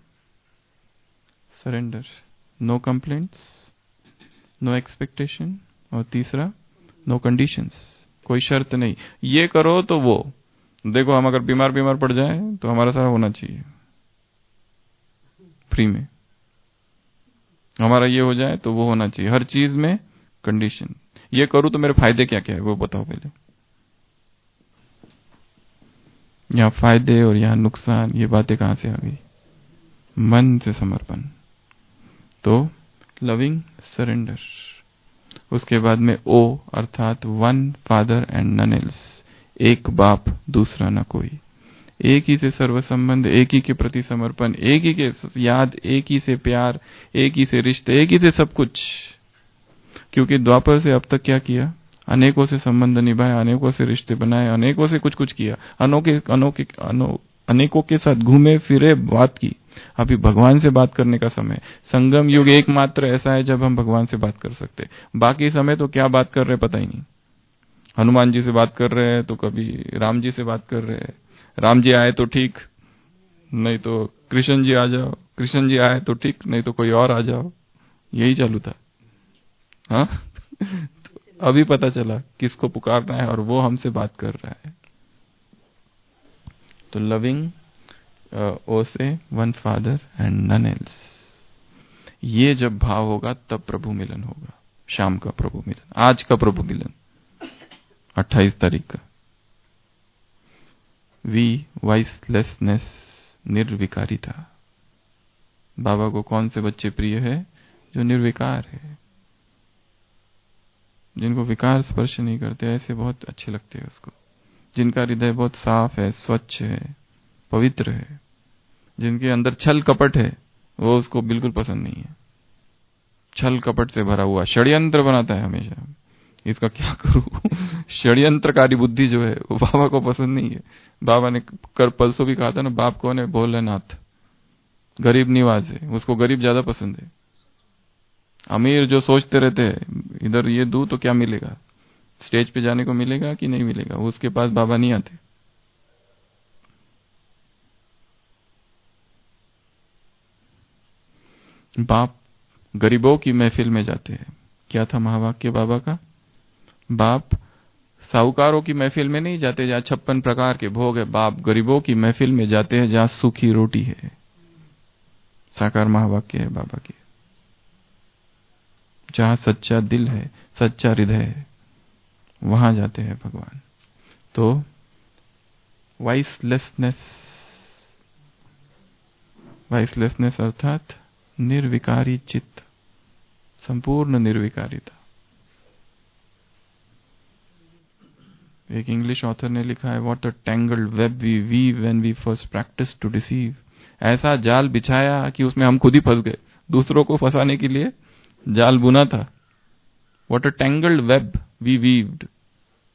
surrender, no complaints, no expectation, और तीसरा नो कंडीशंस, कोई शर्त नहीं, ये करो तो वो। देखो हम अगर बीमार पड़ जाए तो हमारा सारा होना चाहिए फ्री में, हमारा ये हो जाए तो वो होना चाहिए, हर चीज में कंडीशन। ये करूं तो मेरे फायदे क्या क्या है वो बताओ पहले। यहाँ फायदे और यहाँ नुकसान, ये बातें कहां से आ गई? मन से समर्पण। तो लविंग सरेंडर। उसके बाद में ओ अर्थात one father and none else, एक बाप दूसरा न कोई, एक ही से सर्व संबंध, एक ही के प्रति समर्पण, एक ही के याद, एक ही से प्यार, एक ही से रिश्ते, एक ही से सब कुछ। क्योंकि द्वापर से अब तक क्या किया? अनेकों से संबंध निभाए, अनेकों से रिश्ते बनाए, अनेकों से कुछ कुछ किया, अनेकों के साथ घूमे फिरे, बात की। अभी भगवान से बात करने का समय। संगम युग एकमात्र ऐसा है जब हम भगवान से बात कर सकते। बाकी समय तो क्या बात कर रहे पता ही नहीं। हनुमान जी से बात कर रहे हैं तो कभी राम जी से बात कर रहे हैं, राम जी आए तो ठीक, नहीं तो कृष्ण जी आ जाओ, कृष्ण जी आए तो ठीक, नहीं तो कोई और आ जाओ। यही चालू था। हाँ तो अभी पता चला किसको पुकारना है और वो हमसे बात कर रहा है। तो लविंग ओ से one father and none else, ये जब भाव होगा तब प्रभु मिलन होगा। शाम का प्रभु मिलन, आज का प्रभु मिलन 28 तारीख का। वाइसलेसनेस, निर्विकारिता। बाबा को कौन से बच्चे प्रिय है? जो निर्विकार है, जिनको विकार स्पर्श नहीं करते, ऐसे बहुत अच्छे लगते हैं उसको। जिनका हृदय बहुत साफ है, स्वच्छ है, पवित्र है, जिनके अंदर छल कपट है, वो उसको बिल्कुल पसंद नहीं है। छल कपट से भरा हुआ षड्यंत्र बनाता है हमेशा। इसका क्या करूं? षड्यंत्रकारी बुद्धि जो है वो बाबा को पसंद नहीं है। बाबा ने परसों भी कहा था ना, बाप कौन है? भोलेनाथ, गरीब निवाज है, उसको गरीब ज्यादा पसंद है। अमीर जो सोचते रहते हैं इधर ये दूं तो क्या मिलेगा, स्टेज पे जाने को मिलेगा कि नहीं मिलेगा, उसके पास बाबा नहीं आते। बाप गरीबों की महफिल में जाते हैं। क्या था महावाक्य बाबा का? बाप साहूकारों की महफिल में नहीं जाते जहां 56 प्रकार के भोग है, बाप गरीबों की महफिल में जाते हैं जहां सूखी रोटी है। साकार महावाक्य है बाबा के। जहां सच्चा दिल है, सच्चा हृदय है, वहां जाते हैं भगवान। तो वाइसलेसनेस अर्थात निर्विकारी चित्त, संपूर्ण निर्विकारिता। एक इंग्लिश ऑथर ने लिखा है, what the tangled web we weave when we first practice to deceive. ऐसा जाल बिछाया कि उसमें हम खुद ही फंस गए। दूसरों को फंसाने के लिए जाल बुना था। What a tangled web we weaved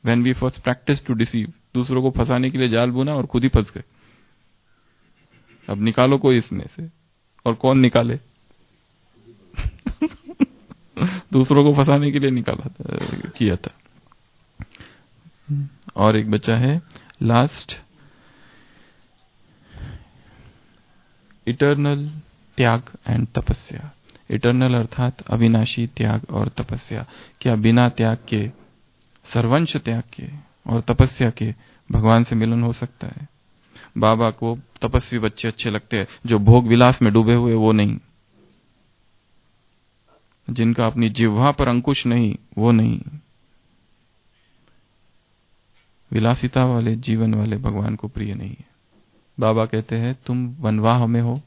when we first practice to deceive. दूसरों को फंसाने के लिए जाल बुना और खुद ही फंस गए। अब निकालो कोई इसमें से, और कौन निकाले? दूसरों को फंसाने के लिए निकाला था, किया था। और एक बचा है लास्ट, इटर्नल त्याग एंड तपस्या। इटर्नल अर्थात अविनाशी त्याग और तपस्या। क्या बिना त्याग के, सर्वंश त्याग के और तपस्या के भगवान से मिलन हो सकता है? बाबा को तपस्वी बच्चे अच्छे लगते हैं, जो भोग विलास में डूबे हुए वो नहीं, जिनका अपनी जिह्वा पर अंकुश नहीं वो नहीं। विलासिता वाले जीवन वाले भगवान को प्रिय नहीं है। बाबा कहते हैं तुम वनवाह में हो।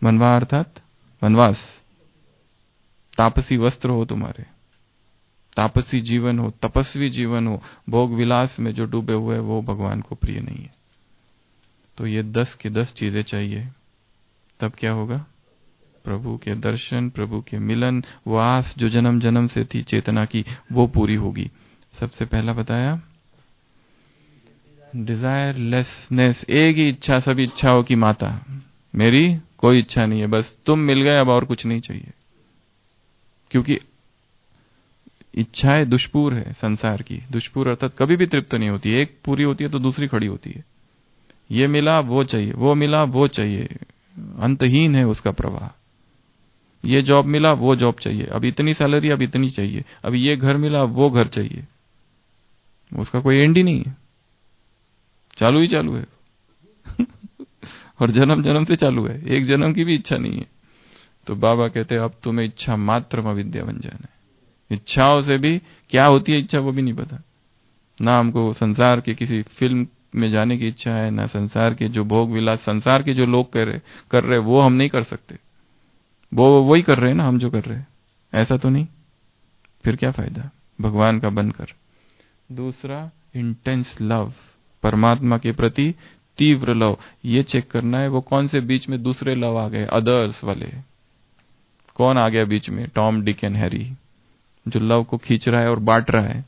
वनवाह अर्थात वनवास, तापसी वस्त्र हो तुम्हारे, तापसी जीवन हो, तपस्वी जीवन हो, भोग विलास में जो डूबे हुए वो भगवान को प्रिय नहीं है। तो ये 10 की 10 चीजें चाहिए, तब क्या होगा? प्रभु के दर्शन, प्रभु के मिलन, वो आस जो जन्म जन्म से थी चेतना की, वो पूरी होगी। सबसे पहला बताया डिजायरलेसनेस, एक ही इच्छा सभी इच्छाओं की माता, मेरी कोई इच्छा नहीं है, बस तुम मिल गए, अब और कुछ नहीं चाहिए। क्योंकि इच्छाएं दुष्पूर है संसार की। दुष्पूर अर्थात कभी भी तृप्त नहीं होती, एक पूरी होती है तो दूसरी खड़ी होती है। ये मिला वो चाहिए, वो मिला वो चाहिए, अंतहीन है उसका प्रवाह। ये जॉब मिला वो जॉब चाहिए, अब इतनी सैलरी अब इतनी चाहिए, अब ये घर मिला वो घर चाहिए, उसका कोई एंड ही नहीं है, चालू ही चालू है। और जन्म जन्म से चालू है, एक जन्म की भी इच्छा नहीं है। तो बाबा कहते हैं अब तुम्हें इच्छा मात्र में विद्या बन जाना है। इच्छाओं से भी क्या होती है इच्छा वो भी नहीं पता। ना हमको संसार के किसी फिल्म में जाने की इच्छा है, ना संसार के जो भोग विलास संसार के जो लोग कर रहे वो हम नहीं कर सकते। वो वही कर रहे हैं ना हम जो कर रहे हैं, ऐसा तो नहीं। फिर क्या फायदा भगवान का बनकर। दूसरा, इंटेंस लव, परमात्मा के प्रति तीव्र लव। ये चेक करना है वो कौन से बीच में दूसरे लव आ गए, अदर्स वाले। कौन आ गया बीच में? टॉम, डिक एंड हैरी, जो लव को खींच रहा है और बांट रहा है।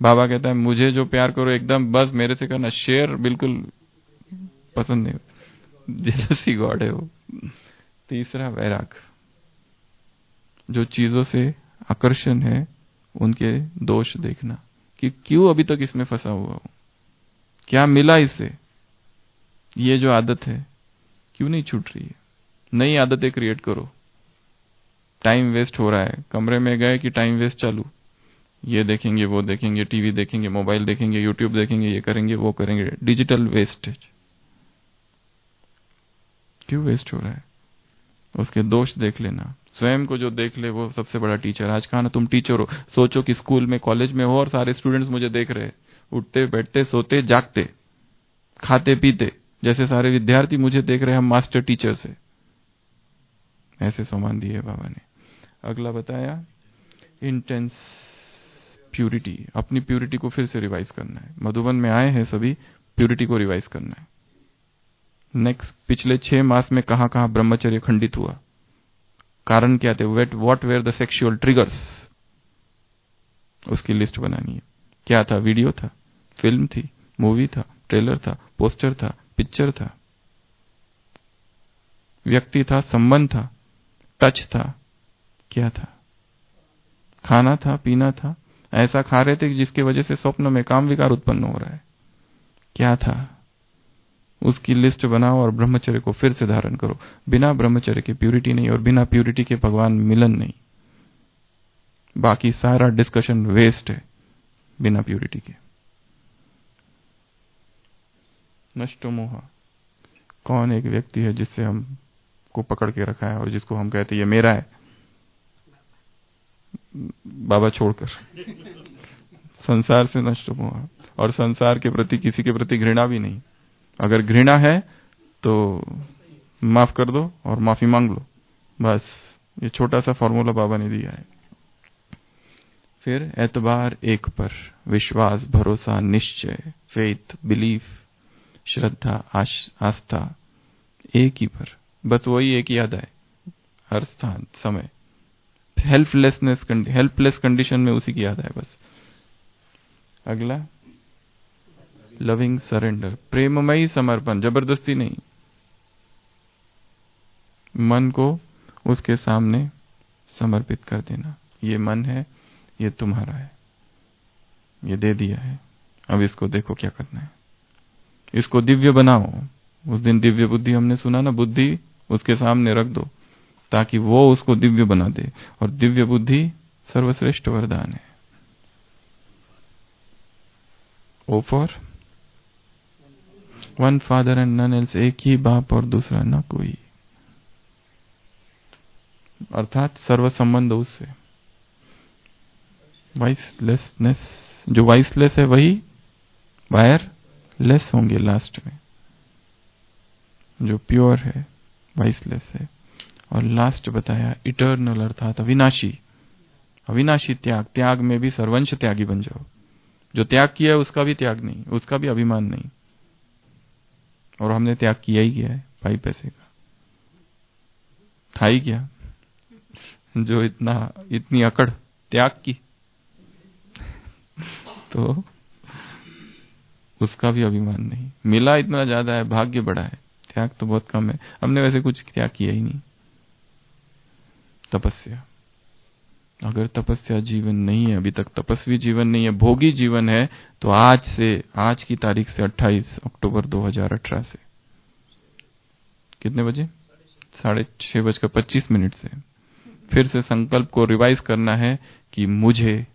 बाबा कहता है मुझे जो प्यार करो एकदम बस मेरे से करना, शेयर बिल्कुल पसंद नहीं। जेलसी गॉड है वो। तीसरा, वैराग, जो चीजों से आकर्षण है उनके दोष देखना कि क्यों अभी तक इसमें फंसा हुआ हूं, क्या मिला इससे, ये जो आदत है क्यों नहीं छूट रही है। नई आदतें क्रिएट करो। टाइम वेस्ट हो रहा है, कमरे में गए कि टाइम वेस्ट चालू, ये देखेंगे वो देखेंगे, टीवी देखेंगे, मोबाइल देखेंगे, यूट्यूब देखेंगे, ये करेंगे वो करेंगे, डिजिटल वेस्टेज क्यों वेस्ट हो रहा है, उसके दोष देख लेना। स्वयं को जो देख ले वो सबसे बड़ा टीचर। आज कहा ना तुम टीचर हो, सोचो कि स्कूल में कॉलेज में हो और सारे स्टूडेंट्स मुझे देख रहे हैं, उठते बैठते सोते जागते खाते पीते, जैसे सारे विद्यार्थी मुझे देख रहे हैं, हम मास्टर टीचर से। ऐसे सम्मान दिए बाबा ने। अगला बताया इंटेंस प्यूरिटी, अपनी प्यूरिटी को फिर से रिवाइज करना है। मधुबन में आए हैं सभी, प्यूरिटी को रिवाइज करना है। नेक्स्ट, पिछले 6 मास में कहां कहां ब्रह्मचर्य खंडित हुआ, कारण क्या थे, what were the sexual triggers, उसकी लिस्ट बनानी है। क्या था? वीडियो था, फिल्म थी, मूवी था, ट्रेलर था, पोस्टर था, पिक्चर था, व्यक्ति था, संबंध था, टच था, क्या था? खाना था, पीना था, ऐसा खा रहे थे जिसकी वजह से स्वप्न में काम विकार उत्पन्न हो रहा है, क्या था? उसकी लिस्ट बनाओ और ब्रह्मचर्य को फिर से धारण करो। बिना ब्रह्मचर्य के प्यूरिटी नहीं, और बिना प्यूरिटी के भगवान मिलन नहीं। बाकी सारा डिस्कशन वेस्ट है बिना प्यूरिटी के। नष्टो मोह, कौन एक व्यक्ति है जिससे हम को पकड़ के रखा है और जिसको हम कहते हैं ये मेरा है, बाबा छोड़कर। संसार से नष्ट मोह, और संसार के प्रति किसी के प्रति घृणा भी नहीं। अगर घृणा है तो माफ कर दो और माफी मांग लो, बस। ये छोटा सा फॉर्मूला बाबा ने दिया है। फिर एतबार एक पर, विश्वास, भरोसा, निश्चय, फेथ, बिलीफ, श्रद्धा, आस्था, एक ही पर, बस वही एक ही याद आए हर स्थान समय। हेल्पलेस कंडीशन में उसी की याद आए बस। अगला, लविंग सरेंडर, प्रेममयी समर्पण, जबरदस्ती नहीं। मन को उसके सामने समर्पित कर देना, ये मन है, ये तुम्हारा है, ये दे दिया है, अब इसको देखो क्या करना है, इसको दिव्य बनाओ। उस दिन दिव्य बुद्धि हमने सुना ना, बुद्धि उसके सामने रख दो ताकि वो उसको दिव्य बना दे, और दिव्य बुद्धि सर्वश्रेष्ठ वरदान है। O for one father and none else, एक ही बाप और दूसरा न कोई, अर्थात सर्व संबंध उससे। वाइसलेसनेस, जो वाइसलेस है वही वायरलेस होंगे लास्ट में, जो प्योर है वाइसलेस है। और लास्ट बताया इटर्नल, अर्थात अविनाशी। अविनाशी त्याग, त्याग में भी सर्वंश त्यागी बन जाओ। जो त्याग किया है उसका भी त्याग नहीं, उसका भी अभिमान नहीं, और हमने त्याग किया ही किया है 5 पैसे का, था ही क्या जो इतनी अकड़ त्याग की, तो उसका भी अभिमान नहीं। मिला इतना ज्यादा है, भाग्य बड़ा है, त्याग तो बहुत कम है। हमने वैसे कुछ त्याग किया ही नहीं। तपस्या, अगर तपस्या जीवन नहीं है, अभी तक तपस्वी जीवन नहीं है, भोगी जीवन है, तो आज की तारीख से 28 अक्टूबर 2018 से कितने बजे? 6:25 से फिर से संकल्प को रिवाइज करना है कि मुझे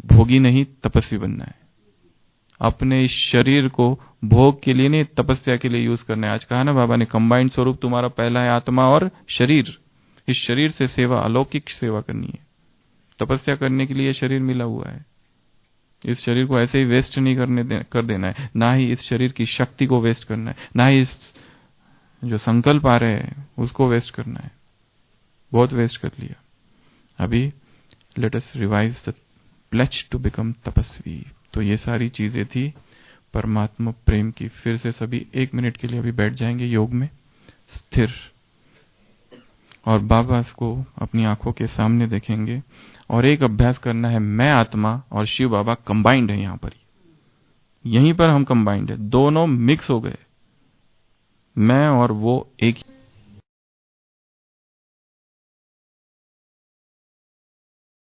भोगी नहीं तपस्वी बनना है। अपने इस शरीर को भोग के लिए नहीं, तपस्या के लिए यूज करना है। आज कहा ना बाबा ने, कंबाइंड स्वरूप तुम्हारा पहला है आत्मा और शरीर। इस शरीर से सेवा, अलौकिक सेवा करनी है। तपस्या करने के लिए शरीर मिला हुआ है, इस शरीर को ऐसे ही वेस्ट नहीं कर देना है, ना ही इस शरीर की शक्ति को वेस्ट करना है, ना ही इस जो संकल्प आ रहे हैं उसको वेस्ट करना है। बहुत वेस्ट कर लिया। अभी let us revise the pledge to become tapasvi. तो ये सारी चीजें थी परमात्मा प्रेम की। फिर से सभी 1 मिनट के लिए अभी बैठ जाएंगे योग में स्थिर, और बाबा को अपनी आंखों के सामने देखेंगे। और एक अभ्यास करना है, मैं आत्मा और शिव बाबा कंबाइंड है। यहां पर यहीं पर हम कंबाइंड है, दोनों मिक्स हो गए, मैं और वो एक ही।